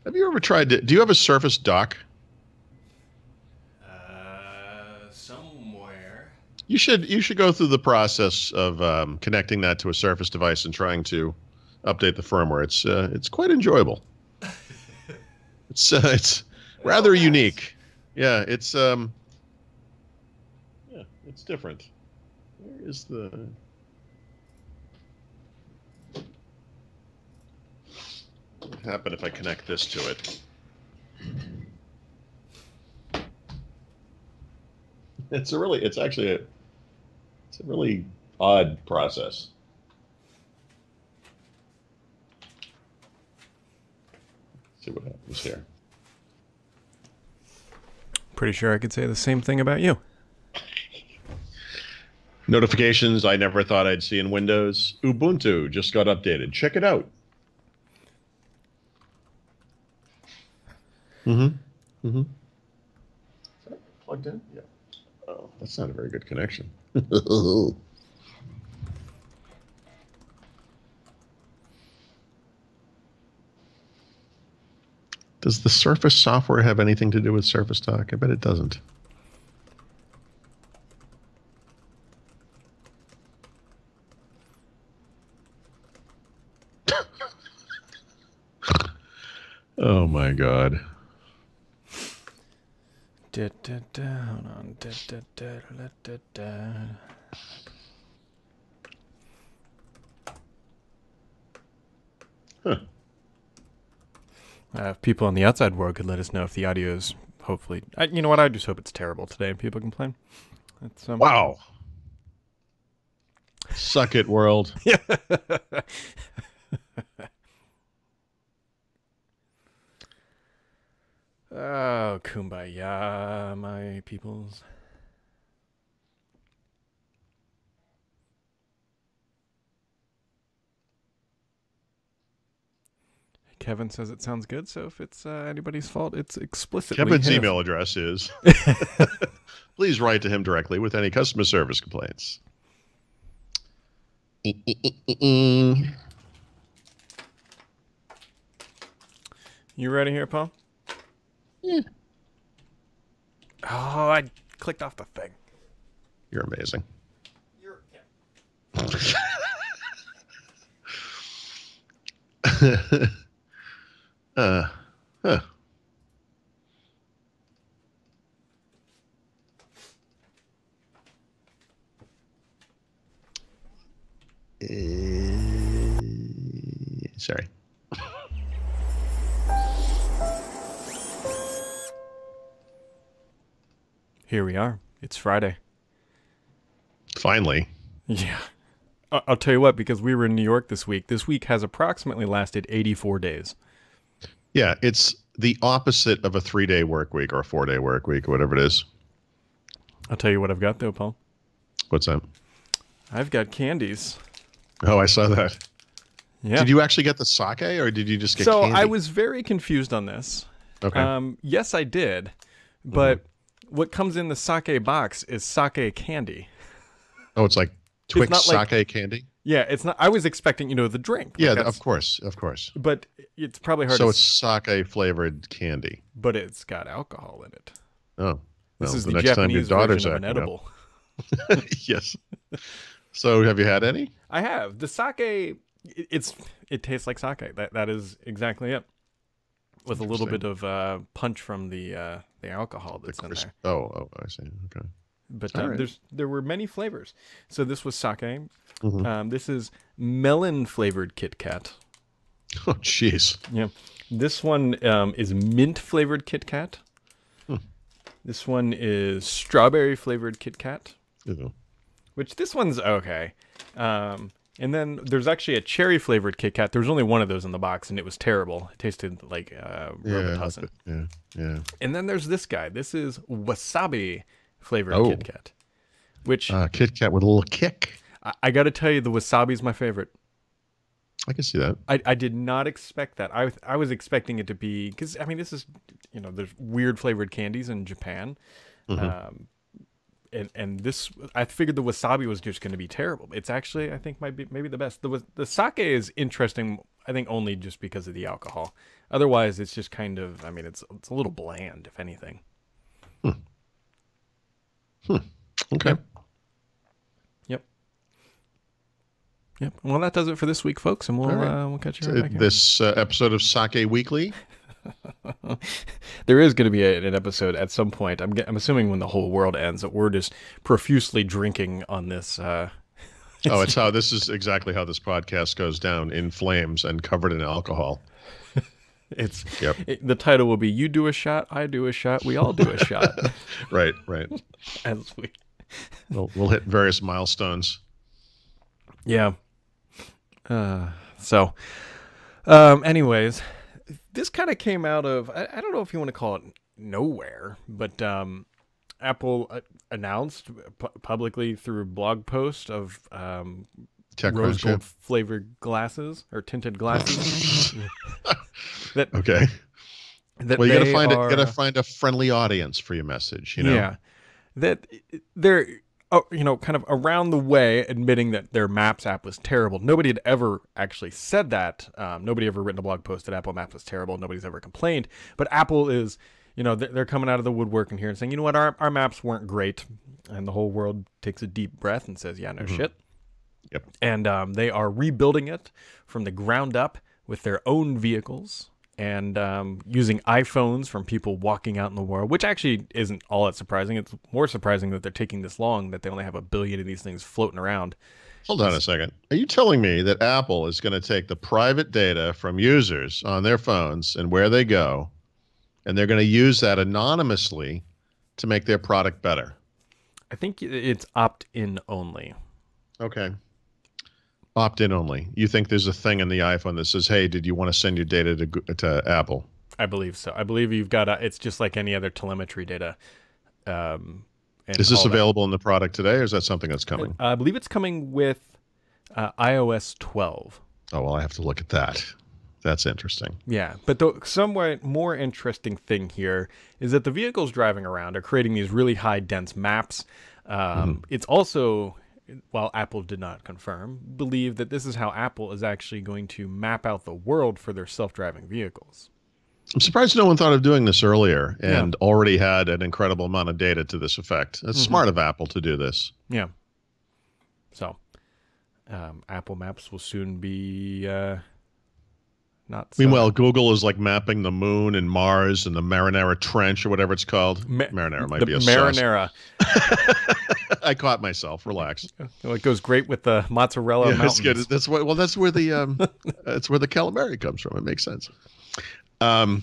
Have you ever tried to? Do you have a Surface Dock? Somewhere. You should go through the process of connecting that to a Surface device and trying to update the firmware. It's quite enjoyable. It's Oh, rather nice. unique. Yeah, it's different. Where is the? What would happen if I connect this to it? It's a really odd process. Let's see what happens here. Pretty sure I could say the same thing about you. Notifications I never thought I'd see in Windows. Ubuntu just got updated. Check it out. Mm-hmm. Mm-hmm. Is that plugged in? Yeah. Oh, that's not a very good connection. Does the Surface software have anything to do with Surface Talk? I bet it doesn't. Oh my God. Hold on. Huh. If people on the outside world could let us know if the audio is hopefully. You know what? I just hope it's terrible today and people complain. It's, Wow. Suck it, world. Yeah. Oh, kumbaya, my peoples. Kevin says it sounds good, so if it's anybody's fault, it's explicitly Kevin's his. email address is please write to him directly with any customer service complaints. You ready here, Paul? Yeah. Oh, I clicked off the thing. You're amazing. uh, huh. Sorry. Here we are. It's Friday. Finally. Yeah. I'll tell you what, because we were in New York this week has approximately lasted 84 days. Yeah, it's the opposite of a 3-day work week or a 4-day work week or whatever it is. I'll tell you what I've got, though, Paul. What's that? I've got candies. Oh, I saw that. Yeah. Did you actually get the sake or did you just get so candy? I was very confused on this. Okay. Yes, I did. But what comes in the sake box is sake candy. Oh, it's like Twix not like- sake candy? Yeah, it's not. I was expecting, the drink. Yeah, Like, that's- of course, of course. But it's probably hard So to. it's sake flavored candy. But it's got alcohol in it. Oh, This well, is the the next time your Japanese daughter's version of an acting up. edible. Yes. So have you had any? I have the sake. It tastes like sake. That is exactly it. With a little bit of punch from the alcohol that's in there. Oh, I see. Okay. But All right. there were many flavors. So this was sake. Mhm. This is melon flavored Kit Kat. Oh, jeez. Yeah. This one is mint flavored Kit Kat. This one is strawberry flavored Kit Kat. Ew. Which this one's okay. And then there's actually a cherry flavored Kit Kat. There was only one of those in the box, and it was terrible. It tasted like Robitussin. Yeah. And then there's this guy. This is wasabi flavored Oh. Kit Kat. Which Kit Kat with a little kick. I got to tell you, the wasabi is my favorite. I can see that. I did not expect that. I was expecting it to be, because I mean, this is, there's weird flavored candies in Japan. And this, I figured the wasabi was just going to be terrible. It's actually, I think, might be maybe the best. The sake is interesting, I think, only just because of the alcohol. Otherwise, it's just kind of, I mean, it's a little bland, if anything. Okay. Yep. Yep. Well, that does it for this week, folks, and we'll catch you right back here. This episode of Sake Weekly. There is going to be an episode at some point. I'm assuming when the whole world ends, that we're just profusely drinking on this. This is exactly how this podcast goes down, in flames and covered in alcohol. The title will be "You do a shot, I do a shot, we all do a shot." Right. As We'll hit various milestones. Yeah. Anyways, this kind of came out of, I don't know if you want to call it nowhere, but Apple announced publicly through a blog post of rose gold flavored glasses or tinted glasses. Okay. Well, you gotta find a friendly audience for your message. Yeah. That they're kind of around the way admitting that their Maps app was terrible. Nobody had ever actually said that. Nobody ever written a blog post that Apple Maps was terrible. Nobody's ever complained. But Apple is, they're coming out of the woodwork in here and saying, you know what, our maps weren't great. And the whole world takes a deep breath and says, yeah, no shit. Yep. And they are rebuilding it from the ground up with their own vehicles. And using iPhones from people walking out in the world, which actually isn't all that surprising. It's more surprising that they're taking this long, that they only have 1 billion of these things floating around. Hold on a second. Are you telling me that Apple is going to take the private data from users on their phones and where they go, and they're going to use that anonymously to make their product better? I think it's opt-in only. Okay. Opt-in only. You think there's a thing in the iPhone that says, "Hey, did you want to send your data to Apple?" I believe so. I believe you've got it's just like any other telemetry data. Is this available in the product today, or is that something that's coming? I believe it's coming with iOS 12. Oh, well, I have to look at that. That's interesting. Yeah, but the somewhat more interesting thing here is that the vehicles driving around are creating these really high dense maps. It's also, while Apple did not confirm, believe that this is how Apple is actually going to map out the world for their self-driving vehicles. I'm surprised no one thought of doing this earlier and already had an incredible amount of data to this effect. It's smart of Apple to do this. Yeah. So, Apple Maps will soon be not. Meanwhile, Google is like mapping the moon and Mars and the Marinara Trench or whatever it's called. Marinara might be a Marinara. I caught myself. Relax. Well, it goes great with the mozzarella mountains. That's good. That's what. Well, that's where the that's where the calamari comes from. It makes sense. But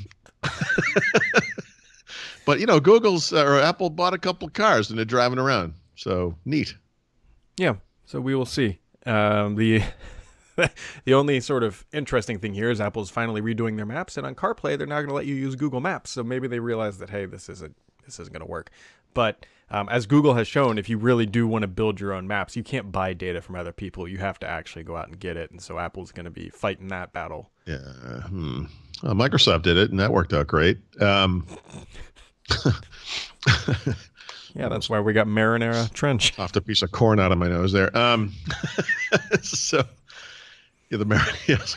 Google's or Apple bought a couple cars and they're driving around. So neat. Yeah. So we will see. The only sort of interesting thing here is Apple's finally redoing their maps, and on CarPlay they're now going to let you use Google Maps. So maybe they realize that, hey, this isn't going to work. But as Google has shown, if you really do want to build your own maps, you can't buy data from other people. You have to actually go out and get it. And so Apple's going to be fighting that battle. Yeah. Microsoft did it, and that worked out great. Yeah, that's why we got Marinara Trench. Popped a piece of corn out of my nose there. So, yeah, the Marinara. Yes.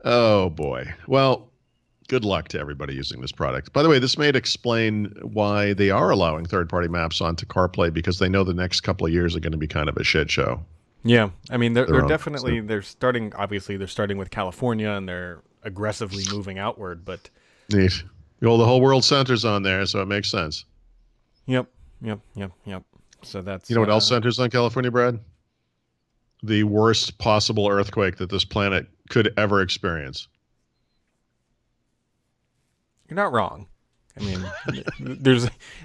Oh, boy. Well, good luck to everybody using this product. By the way, this may explain why they are allowing third-party maps onto CarPlay, because they know the next couple of years are going to be kind of a shit show. Yeah, I mean, they're definitely, they're starting with California, and they're aggressively moving outward, but... Neat. The whole world centers on there, so it makes sense. Yep. So that's... You know what else centers on California, Brad? The worst possible earthquake that this planet could ever experience. You're not wrong. I mean,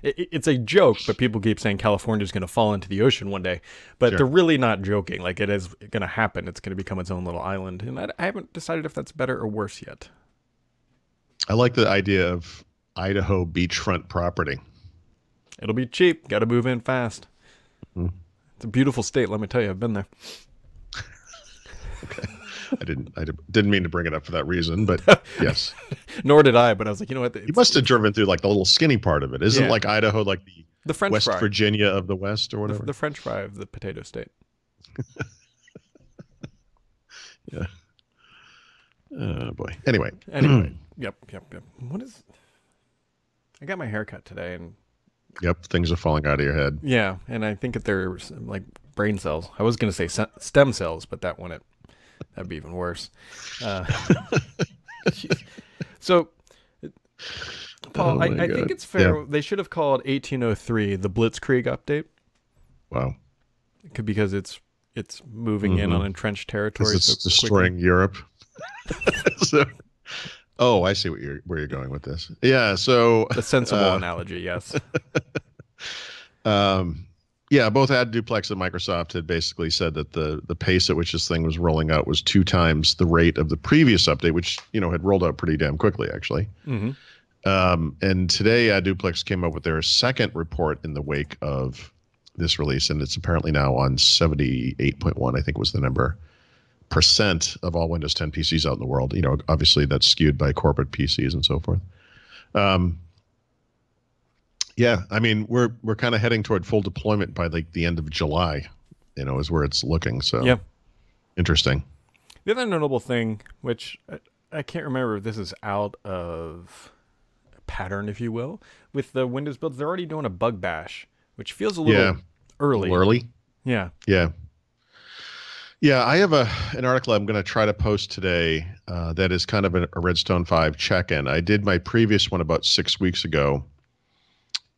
it's a joke, but people keep saying California's going to fall into the ocean one day. But They're really not joking. Like, it is going to happen. It's going to become its own little island. And I haven't decided if that's better or worse yet. I like the idea of Idaho beachfront property. It'll be cheap. Got to move in fast. It's a beautiful state, let me tell you. I've been there. Okay. I didn't mean to bring it up for that reason, but yes. Nor did I, but I was like, you know what? You must have driven through like the little skinny part of it. Isn't like Idaho like the French West fry. Virginia of the West or whatever? The French fry of the potato state. Yeah. Oh boy. Anyway. Anyway, yep. What is? I got my hair cut today, and Yep. Things are falling out of your head. yeah, and I think that they're like brain cells. I was gonna say stem cells, but that'd be even worse. Uh, so, Paul, Oh my I God. think it's fair. Yeah. They should have called 1803 the Blitzkrieg update, Wow. because it's moving in on entrenched territory. Because it's so destroying quickly. Europe. So, oh, I see where you're going with this. Yeah. So, A sensible analogy, yes. yeah, both AdDuplex and Microsoft had basically said that the pace at which this thing was rolling out was 2 times the rate of the previous update, which had rolled out pretty damn quickly, actually. Mm-hmm. And today, AdDuplex came up with their second report in the wake of this release, and it's apparently now on 78.1, I think was the number, percent of all Windows 10 PCs out in the world. Obviously that's skewed by corporate PCs and so forth. Yeah, I mean, we're kind of heading toward full deployment by like the end of July, is where it's looking. So Yeah. Interesting. The other notable thing, which I can't remember if this is out of pattern, if you will, with the Windows builds, they're already doing a bug bash, which feels a little early. Early. Yeah. Yeah. Yeah, I have an article I'm going to try to post today that is kind of a Redstone 5 check-in. I did my previous one about 6 weeks ago,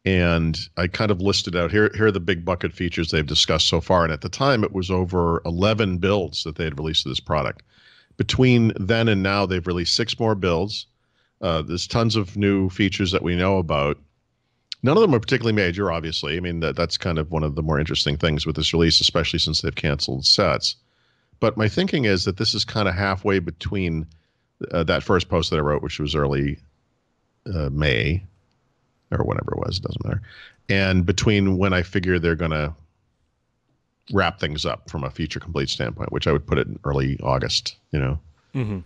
and I kind of listed out, here are the big bucket features they've discussed so far. And at the time, it was over 11 builds that they had released of this product. Between then and now, they've released 6 more builds. There's tons of new features that we know about. None of them are particularly major, obviously. I mean, that's kind of one of the more interesting things with this release, especially since they've canceled sets. But my thinking is that this is kind of halfway between that first post that I wrote, which was early May, or whatever it was, it doesn't matter, and between when I figure they're going to wrap things up from a feature complete standpoint, which I would put it in early August, Mm-hmm.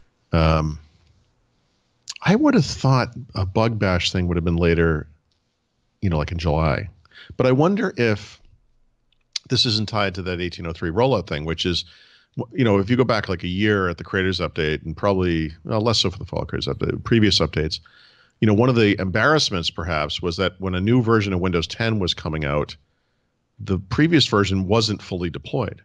I would have thought a bug bash thing would have been later, like in July. But I wonder if this isn't tied to that 1803 rollout thing, which is, if you go back like a year at the Creators Update, and probably less so for the Fall Creators Update, previous updates, one of the embarrassments perhaps was that when a new version of Windows 10 was coming out, the previous version wasn't fully deployed.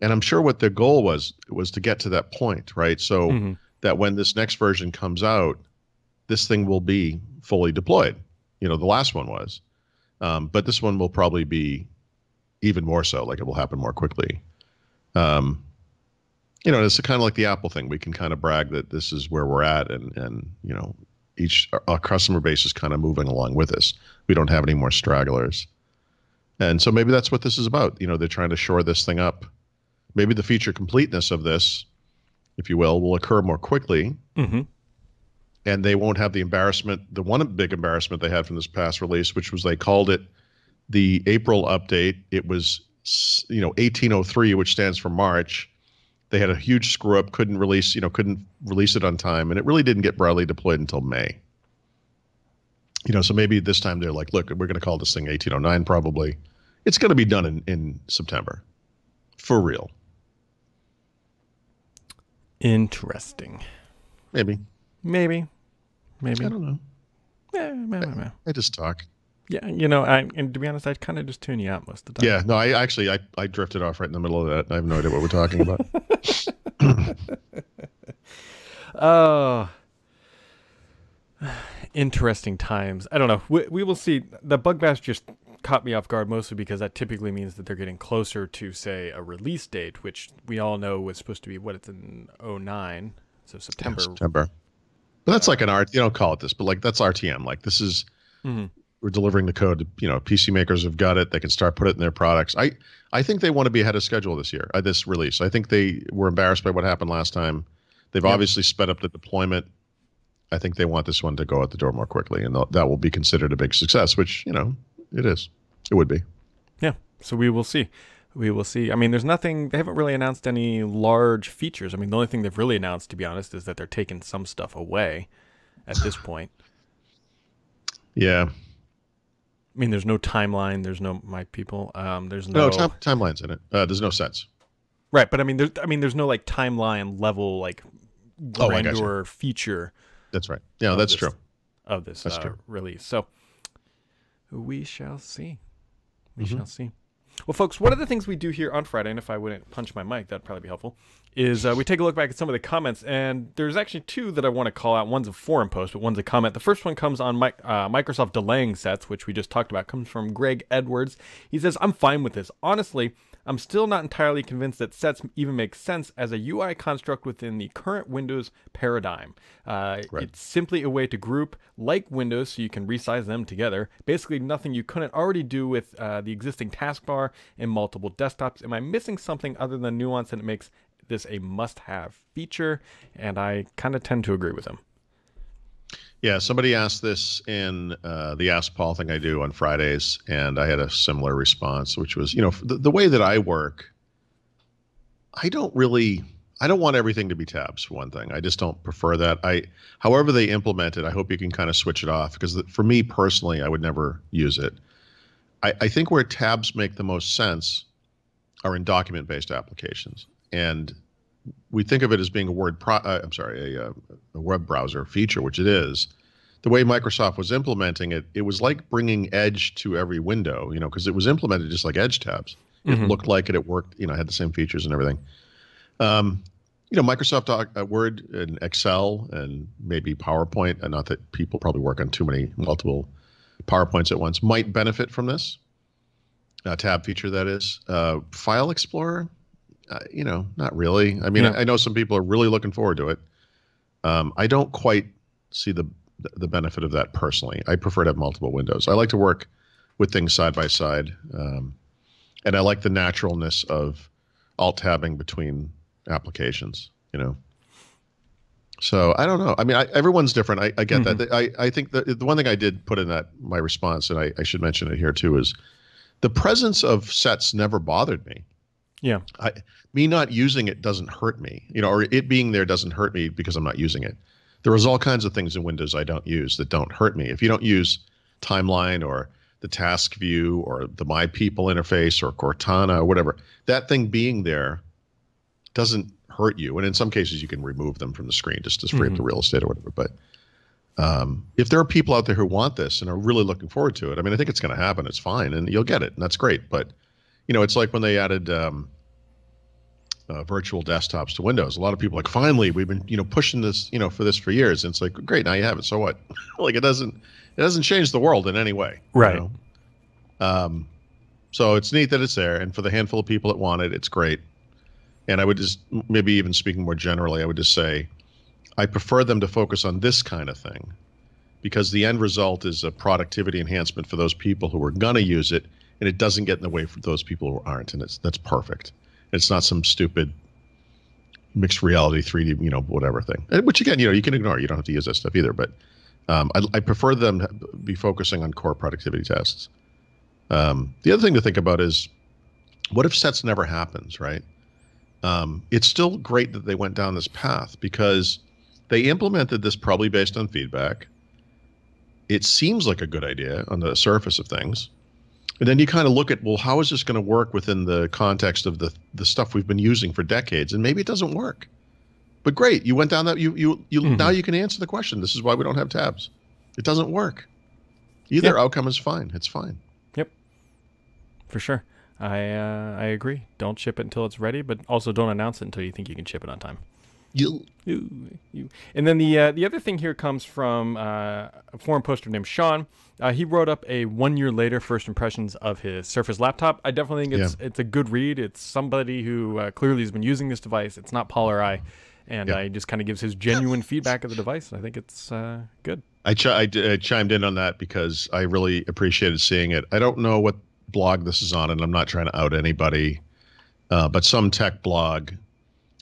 And I'm sure what their goal was to get to that point, right? So that when this next version comes out, this thing will be fully deployed. The last one was. But this one will probably be even more so, like it will happen more quickly. It's kind of like the Apple thing. We can kind of brag that this is where we're at, and our customer base is kind of moving along with us. We don't have any more stragglers. And so maybe that's what this is about. They're trying to shore this thing up. Maybe the feature completeness of this, if you will occur more quickly. Mm-hmm. And they won't have the embarrassment, the one big embarrassment they had from this past release, which was they called it the April update. It was, 1803, which stands for March. They had a huge screw up, couldn't release it on time, and it really didn't get broadly deployed until May. So maybe this time they're like, look, we're going to call this thing 1809 probably. It's going to be done in September. For real. Interesting. Maybe. I don't know. Yeah, I just talk. yeah. And to be honest, I kind of just tune you out most of the time. Yeah, no, I drifted off right in the middle of that. I have no idea what we're talking about. Oh, interesting times. I don't know. We will see. The bug bash just caught me off guard, mostly because that typically means that they're getting closer to, say, a release date, which we all know was supposed to be it's in 09, so September. September. But that's like an art. You don't call it this, but like that's RTM. Like this is we're delivering the code. PC makers have got it. They can start put it in their products. I think they want to be ahead of schedule this year. This release. I think they were embarrassed by what happened last time. They've obviously sped up the deployment. I think they want this one to go out the door more quickly, and that will be considered a big success. Which it is. It would be. Yeah. So we will see. We will see. I mean, there's nothing. They haven't really announced any large features. I mean, the only thing they've really announced, to be honest, is that they're taking some stuff away at this point. Yeah. I mean, there's no timeline. There's no my people. There's no timelines in it. There's no sets. Right, but I mean, there's no like timeline level like I got you. grandeur feature. That's right. Yeah, that's true. Of this release. So we shall see. We shall see. Well, folks, one of the things we do here on Friday, and if I wouldn't punch my mic, that'd probably be helpful, is we take a look back at some of the comments, and there's actually two that I want to call out. One's a forum post, but one's a comment. The first one comes on Microsoft delaying sets, which we just talked about. Comes from Greg Edwards. He says, I'm fine with this. Honestly, I'm still not entirely convinced that sets even make sense as a UI construct within the current Windows paradigm. It's simply a way to group like Windows so you can resize them together. Basically nothing you couldn't already do with the existing taskbar and multiple desktops. Am I missing something other than nuance and it makes this a must-have feature? And I kind of tend to agree with him. Yeah, somebody asked this in the Ask Paul thing I do on Fridays, and I had a similar response, which was, the way that I work, I don't want everything to be tabs, for one thing. I just don't prefer that. However they implement it, I hope you can kind of switch it off, because for me personally, I would never use it. I think where tabs make the most sense are in document-based applications. And we think of it as being a web browser feature, which it is. The way Microsoft was implementing it, it was like bringing Edge to every window, because it was implemented just like Edge tabs. It looked like it worked, had the same features and everything. Microsoft Word and Excel and maybe PowerPoint, and not that people probably work on multiple PowerPoints at once, might benefit from this tab feature, that is. File Explorer, not really. I mean, I know some people are really looking forward to it. I don't quite see the benefit of that personally. I prefer to have multiple windows. I like to work with things side by side, and I like the naturalness of alt-tabbing between applications. So I don't know. I mean, everyone's different. I get that. I think the one thing I did put in my response, and I should mention it here too, is the presence of sets never bothered me. Yeah. Me not using it doesn't hurt me, or it being there doesn't hurt me because I'm not using it. There is all kinds of things in Windows I don't use that don't hurt me. If you don't use Timeline or the Task View or the My People interface or Cortana or whatever, that thing being there doesn't hurt you. And in some cases, you can remove them from the screen just to free up the real estate or whatever. But if there are people out there who want this and are really looking forward to it, I mean, I think it's going to happen. It's fine, and you'll get it, and that's great. But it's like when they added virtual desktops to Windows. A lot of people are like, finally, we've been pushing this for years, and it's like, great, now you have it. So what? Like, it doesn't change the world in any way, right? So it's neat that it's there, and for the handful of people that want it, it's great. And I would just, maybe even speaking more generally, I would just say I prefer them to focus on this kind of thing, because the end result is a productivity enhancement for those people who are going to use it, and it doesn't get in the way for those people who aren't, and that's perfect. It's not some stupid mixed reality 3D, whatever thing, which again, you can ignore. You don't have to use that stuff either. But I prefer them to be focusing on core productivity tasks. The other thing to think about is, what if sets never happens, right? It's still great that they went down this path, because they implemented this probably based on feedback. It seems like a good idea on the surface of things. And then you kind of look at, well, how is this going to work within the context of the stuff we've been using for decades? And maybe it doesn't work. But great, you went down that. Now you can answer the question. This is why we don't have tabs. It doesn't work. Either outcome is fine. It's fine. Yep, for sure. I agree. Don't ship it until it's ready, but also don't announce it until you think you can ship it on time. You. And then the other thing here comes from a forum poster named Sean. He wrote up a 1 year later first impressions of his Surface laptop. I definitely think it's a good read. It's somebody who clearly has been using this device. It's not Paul or I, and he just kind of gives his genuine feedback of the device. I think it's good. I chimed in on that because I really appreciated seeing it. I don't know what blog this is on, and I'm not trying to out anybody, but some tech blog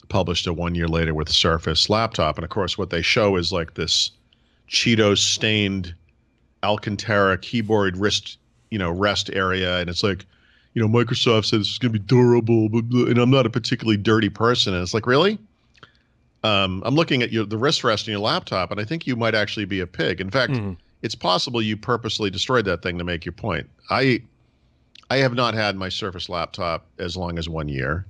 published a 1 year later with the Surface laptop, and of course what they show is like this Cheetos stained Alcantara keyboard rest area, and it's like, Microsoft said this is going to be durable, and I'm not a particularly dirty person, and it's like, really? I'm looking at the wrist rest in your laptop, and I think you might actually be a pig. In fact, it's possible you purposely destroyed that thing to make your point. I have not had my Surface laptop as long as 1 year.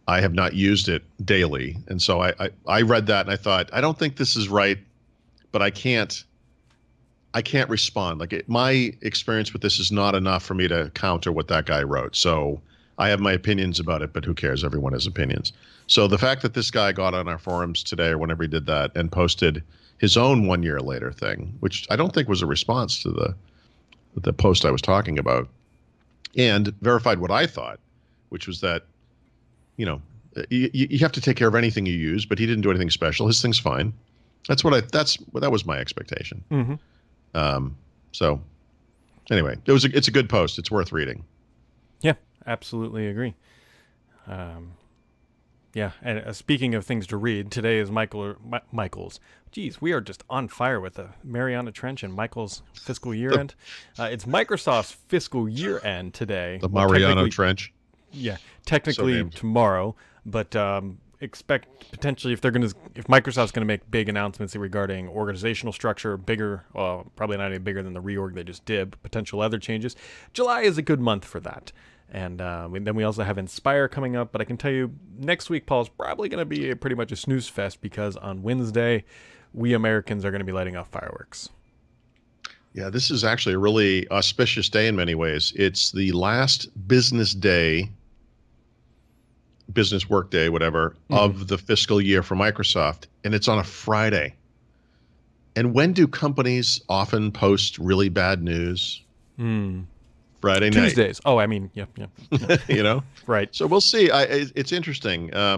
I have not used it daily. And so I read that and I thought, I don't think this is right, but I can't respond. My experience with this is not enough for me to counter what that guy wrote. So I have my opinions about it, but who cares? Everyone has opinions. So the fact that this guy got on our forums today or whenever he did that and posted his own 1 year later thing, which I don't think was a response to the post I was talking about, and verified what I thought, which was that, you have to take care of anything you use, but he didn't do anything special. His thing's fine. That was my expectation. Mm-hmm. So anyway, it's a good post. It's worth reading. Yeah, absolutely agree. Yeah, and speaking of things to read, today is Michael's. Geez, we are just on fire with the Mariana Trench and Michael's fiscal year end. It's Microsoft's fiscal year end today. The Mariana Trench. Yeah, technically tomorrow, but expect potentially if Microsoft's going to make big announcements regarding organizational structure, bigger, probably not any bigger than the reorg they just did, but potential other changes. July is a good month for that. And then we also have Inspire coming up, but I can tell you next week, Paul, is probably going to be pretty much a snooze fest because on Wednesday, we Americans are going to be lighting off fireworks. Yeah, this is actually a really auspicious day in many ways. It's the last business work day, whatever, of the fiscal year for Microsoft, and it's on a Friday. And when do companies often post really bad news? Friday night. Tuesdays. Oh, I mean, yeah. Right. So we'll see. It's interesting. I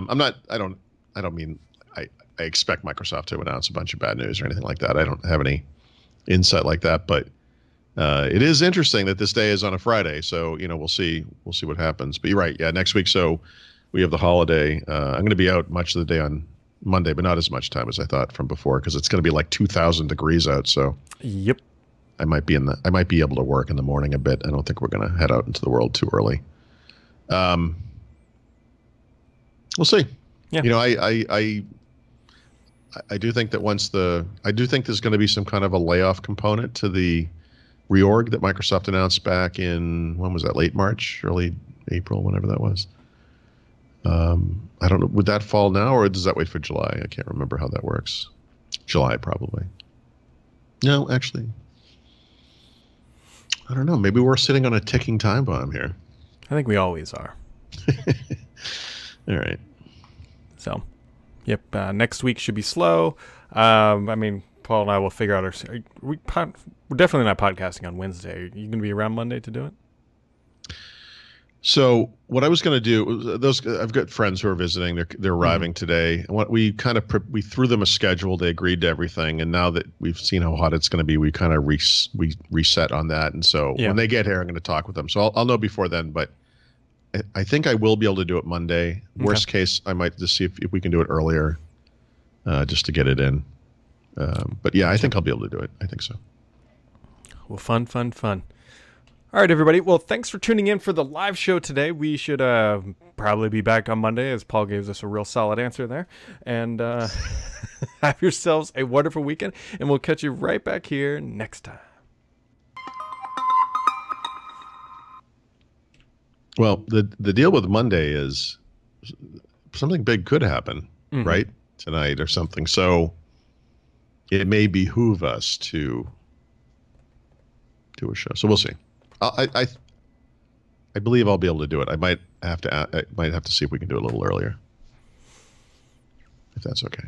expect Microsoft to announce a bunch of bad news or anything like that. I don't have any insight like that, but it is interesting that this day is on a Friday. So, we'll see what happens. But you're right. Yeah. Next week. So we have the holiday. I'm going to be out much of the day on Monday, but not as much time as I thought from before, because it's going to be like 2,000 degrees out. So yep. I might be able to work in the morning a bit. I don't think we're going to head out into the world too early. We'll see. Yeah. I do think that I do think there's going to be some kind of a layoff component to the reorg that Microsoft announced back in, when was that? Late March, early April, whenever that was. I don't know. Would that fall now or does that wait for July? I can't remember how that works. July, probably. No, actually. I don't know. Maybe we're sitting on a ticking time bomb here. I think we always are. All right. So, yep. Next week should be slow. Paul and I will figure out we're definitely not podcasting on Wednesday. Are you going to be around Monday to do it? So what I was going to do, I've got friends who are visiting. They're arriving today. And what we we threw them a schedule. They agreed to everything. And now that we've seen how hot it's going to be, we kind of we reset on that. And so when they get here, I'm going to talk with them. So I'll know before then. But I think I will be able to do it Monday. Okay. Worst case, I might just see if we can do it earlier, just to get it in. But yeah, I think I'll be able to do it. I think so. Well, fun. All right, everybody. Well, thanks for tuning in for the live show today. We should probably be back on Monday, as Paul gave us a real solid answer there. And have yourselves a wonderful weekend, and we'll catch you right back here next time. Well, the deal with Monday is something big could happen, right, tonight or something. So it may behoove us to do a show. So we'll see. I believe I'll be able to do it. I might have to see if we can do it a little earlier, if that's okay.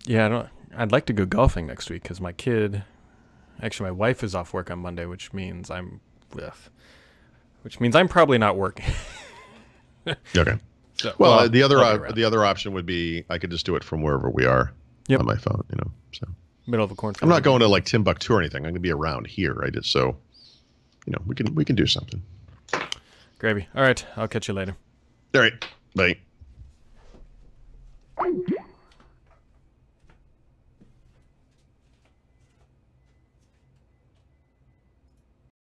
Yeah, I'd like to go golfing next week because my wife is off work on Monday, which means I'm probably not working. Okay. So, well, the other option would be I could just do it from wherever we are on my phone. So middle of a cornfield. I'm not going to like Timbuktu or anything. I'm going to be around here, right? So. We can do something. Gravy. All right. I'll catch you later. All right. Bye.